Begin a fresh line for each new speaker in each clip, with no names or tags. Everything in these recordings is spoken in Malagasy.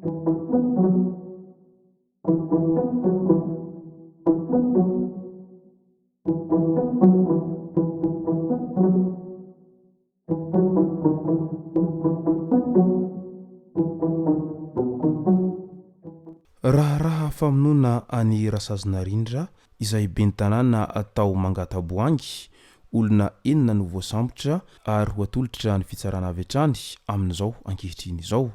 Raha famonona any Rasazonarindra izay ben'ny tanàna atao Mangataboangy, olona enina no voasambotra ary ho atolotra ny fitsarana avy hatrany amin'izao ankehitriny izao.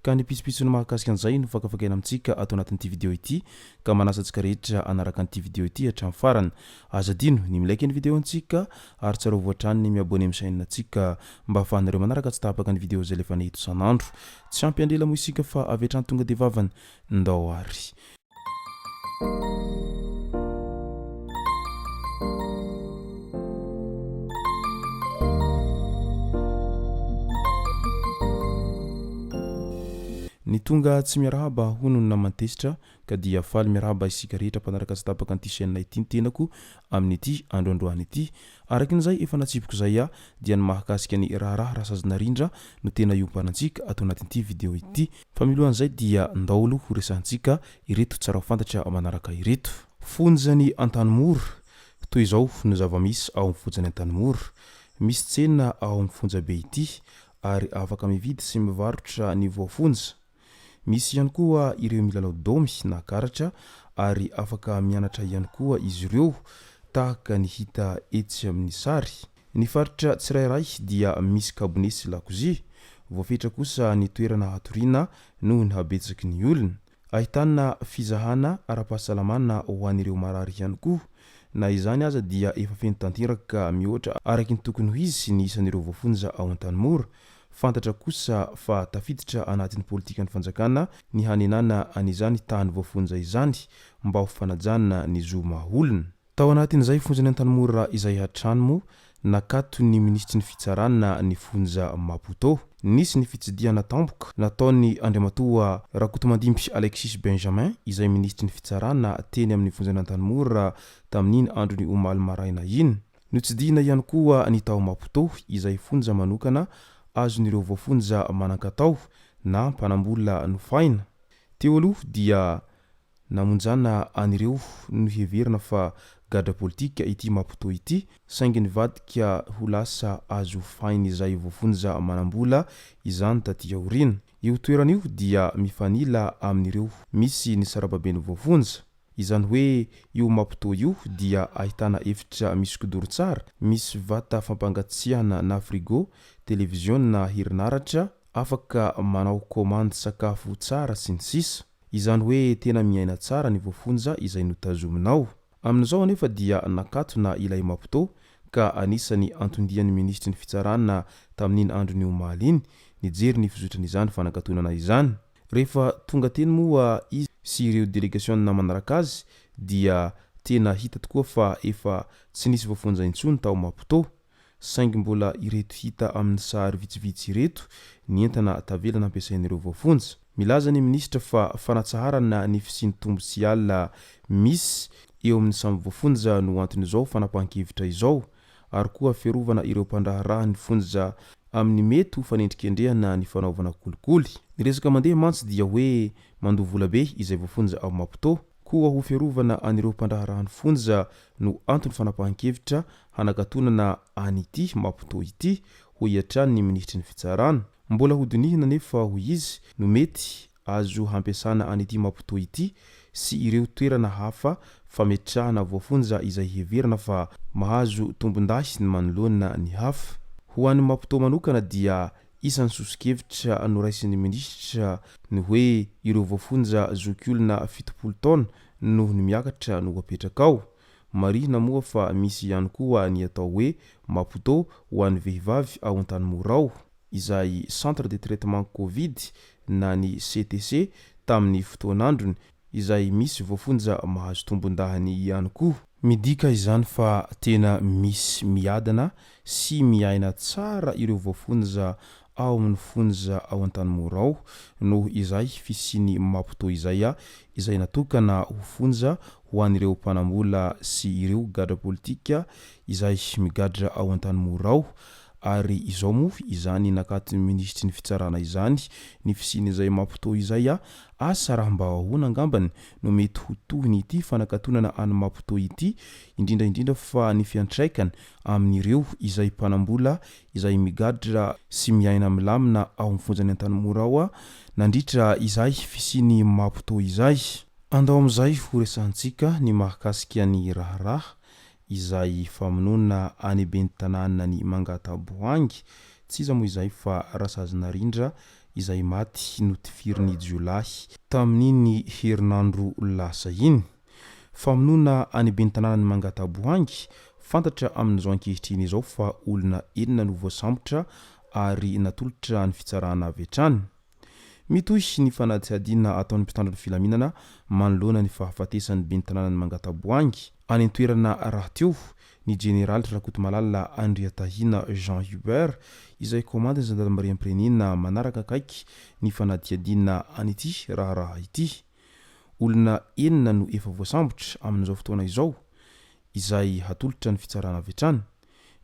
Ka ny pisopitsony mahakasika an'izay no fakafakaina amintsika ato anatin'ity video ity, ka manasa antsika rehetra anaraka an'ity video ity hatramin'ny farany. Aza dino ny milaiky ny video antsika ary tsara voatrany ny miabone amin'ny chaîne antsika mba ahafahanareo manaraka tsy tapaka ny video izay lefa neto isan'andro. Tsy ampiandrela moa isika fa avy hatrany tonga dia vavany ndao ary. Ny tonga tsy miarahaba hono ny namantesitra ka dia faly miarahaba isika rehetra mpanaraka tsy tapaka an'ity chaîne ity ny tenako amin'ity androandroany ity. Arakin'izay efa natsipiko izay dia ny mahakasika ny raharaha Rasazonarindra no tena iompanantsika ato anatin'ity video ity. Fa milohan'izay dia ndao aloha ho resahantsika ireto tsara ho fantatra manaraka ireto. Fonjany Antanimoro, toy izao no zava-misy ao amin'ny fonjany Antanimoro. Misy tsena ao amin'ny fonjabe ity ary afaka mividy sy mivarotra ny voafonja. Misy ihany koa ireo milalao domy na karatra ary afaka mianatra ihany koa izy ireo tahaka ny hita etsy amin'ny sary. Ny faritra tsirairay dia misy kabone sy lakozia, voafetra kosa ny toerana hatoriana noho ny habetsaky ny olona. Ahitana fizahana ara-pahasalamana ho an'ireo marary ihany koa. Na izany aza dia efa feno tanteraka mihoatra araky ny tokony ho izy ny isan'ireo voafonja ao Antanimoro. Fantatra kosa fa tafiditra anatin'ny politikan'ny fanjakana ny hanenana an'izany tany voafonja izany mba ho fanajana ny zo mahaolona. Tao anatin'izay fonjany Antanimoro izay hatrano nakato ny ministry ny fitsarana ny fonja Maputo. Nisy ny fitsidiana tampoka nataony Andriamatoa Rakotomandimby Alexis Benjamin izay ministry ny fitsarana teny amin'ny fonjany Antanimoro tamin'iny andro ny omaly maraina iny. Notsidihana ihany koa ny tao Maputo izay fonja manokana azon'ireo voafonja manan-katao na mpanambola nofaina. Teo aloha dia namonjana an'ireo no heverina fa gadra politika ity Maputo ity, saingy nivadika ho lasa azo fainy izay voafonja manambola izany taty aoriana. Io toerana io dia mifanila amin'ireo misy ny sarababeny voafonja. Izany hoe io Maputo io dia ahitana efitra misy kodoro tsara, misy vata fampangatsiahana na frigo, televizion na herinaratra, afaka manao komandy sakafo tsara sy ny sisa. Izany hoe tena miaina tsara ny voafonja izay notazominao. Amin'izao anefa dia nakatona ilay Maputo ka anisany antondian'ny ministry ny fitsarana tamin'iny andro ny omaly iny nijery ny fizotrany fanakatonana izany. Rehefa tonga teny moa izy sy ireo delegation na manaraka azy dia tena hita tokoa fa efa tsy nisy voafonja intsony tao Maputo, saingy mbola ireto hita amin'ny sary vitsivitsy ireto ny entana tavelana ampiasain'ireo voafonja. Milaza ny ministra fa fanatsaharana ny fisiny tombo sy alina misy eo amin'ny samy voafonja no anton'izao fanapahan-kevitra izao, ary koa fiarovana ireo mpandraharaha ny fonja amin'ny mety ho fanendrikendrehana ny fanaovana kolikoly. Ny resaka mandeha mantsy dia hoe mandoa vola be izay voafonja ao Maputo, koa ho fiarovana an'ireo mpandraharaha ny fonja no antony fanapahan-kevitra hanakatonana an'ity Maputo ity ho hiatrany ny ministry ny fitsarana. Mbola hodinihina nefa ho izy no mety azo hampiasana an'ity Maputo ity sy ireo toerana hafa fametrahana voafonja izay heverina fa mahazo tombondahy ny manoloana ny hafa. Ho an'ny Maputo manokana dia isan'ny sosokevitra noraisin'ny ministra ny hoe ireo voafonja zokiolona 70 taona noho ny miakatra no apetraka ao. Marina moa fa misy ihany koa ny atao hoe Maputo ho an'ny vehivavy ao Antanimoro ao, izay centre de traitement Covid na ny CTC tamin'ny fotoan'androny, izay misy voafonja mahazo tombondahany ihany koa. Midika izany fa tena misy miadana sy miaina tsara ireo voafonja ao amin'ny fonja ao Antanimoro ao, noho izay fisiny Maputo izay natokana ho fonja ho an'ireo mpanambola sy ireo gadra politika izay migadra ao Antanimoro ao, ary izao moa izany nakatiny ministry ny fitsarana izany ny fisiny izay mampitohy izay asa raha mba ahoana angambany no mety ho tohiny ity fanakatonana any mampitohy ity indrindra fa ny fiantraikany amin'ireo izay mpanambola izay migadra sy miaina milamina ao amin'ny fonjany an-tanimora ao nandritra izay fisiny mampitohy izay. Andao amin'izay ho resantsika ny mahakasika ny raharaha izay famonona any ben'ny tanàna ny Mangataboangy tsy iza moa izay fa Rasazina Rindra izay maty notifiriny Jolay tamin'iny herinandro lasa iny. Famonona any ben'ny tanàna ny Mangataboangy fantatra amin'izao ankehitriny izao fa olona 9 no voasambotra ary natolotra ny fitsarana avy hatrany. Mitohy ny fanadihadiana ataon'ny mpitandron'ny filaminana manoloana ny fahafatesany ben'ny tanàna ny Mangataboangy any an-toerana raha teo ny Général Rakotomalala Andriatahina Jean Hubert izay komandany zandarmeriam-pirenena manaraka akaiky ny fanadihadiana an'ity raharaha ity. Olona 9 no efa voasambotra amin'izao fotoana izao izay hatolotra ny fitsarana avy hatrany.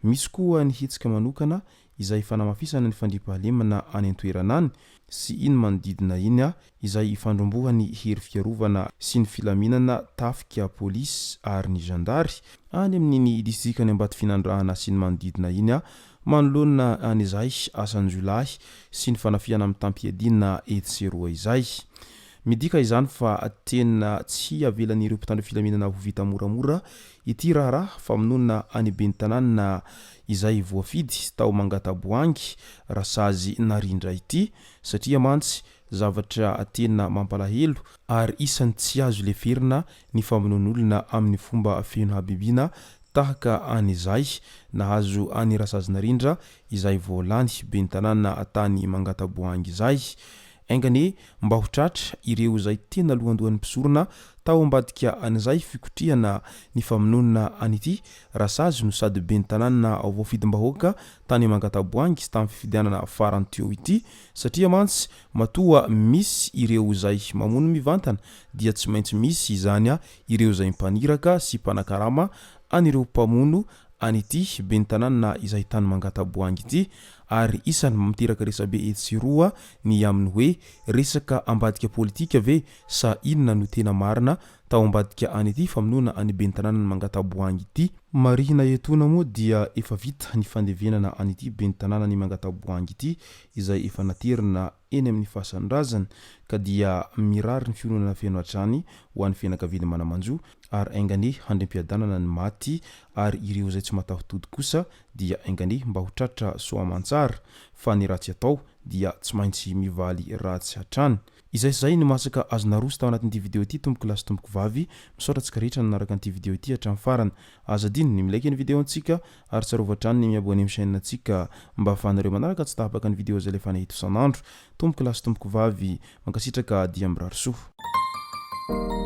Misy koa ny hetsika manokana izay fanamafisana ny fandriampahalemana any an-toerana any sy iny manodidina iny izay ifandrombohany hery fiarovana sy ny filaminana tafika polisy ary ny zandary any amin'iny distrikany Ambatofinandrahana sy ny manodidina iny manoloana an'izay asan'ny Jolay sy ny fanafiana amin'ny tampiadina etseroa izay. Midika izany fa tena tsy avelan'ireo mpitandro filaminana ho vita moramora ity raharaha famonona any ben'ny tanàna izay voafidy tao Mangataboangy Rasazina Rindra ity satria mantsy zavatra tena mampalahelo ary isan'ny tsy azo leferina ny famonon'olona amin'ny fomba feno habibiana tahaka an'izay nahazo any Rasazina Rindra izay voalany ben'ny tanàna tany Mangataboangy izay. Engany mba ho tratra ireo izay tena lohandohan'ny mpisorona tao ambadika an'izay fikotrihana ny famonona an'ity rasazy no sady ben'ny tanàna ao voafidim-bahoaka tany Mangataboangy tamin'ny fifidianana farany teo ity satria mantsy matoa misy ireo izay mamono mivantana dia tsy maintsy misy izany ireo izay mpaniraka sy mpanakarama anireo mpamono an'ity ben'ny tanàna izay tany Mangataboangy ity ary isany miteraka resabe etsiroa ny amin'ny hoe resaka ambadika politika ve sa inona no tena marina tao ambadika an'ity famonona any ben'ny tanàna ny Mangataboangy ity. Marihina etona moa dia efa vita ny fandevenana an'ity ben'ny tanàna ny Mangataboangy ity izay efa naterina eny amin'ny fahasan'razana ka dia mirary ny fiononana feno hatrany ho an'ny fianakaviany manamanjo ary aingany handrem-piadanana ny maty ary ireo izay tsy matahotody kosa dia aingany mba ho tratra soamantsara fa ny ratsy atao dia tsy maintsy mivaly ratsy hatrany. Izay zay ny masaka azona roso tao anatin'ity video ity tomboko lasy tomboko vavy misaotra tsika rehetra nanaraka an'ity video ity hatramin'ny farany. Azadiny ny milaiky ny video antsika ary tsarovatra trany ny miabone amin'ny chaîne antsika mba ahafahanareo manaraka tsy tahapaka ny video zay lefa nahita isan'andro. Tomboko lasy tomboko vavy mankasitraka dia mirary soa.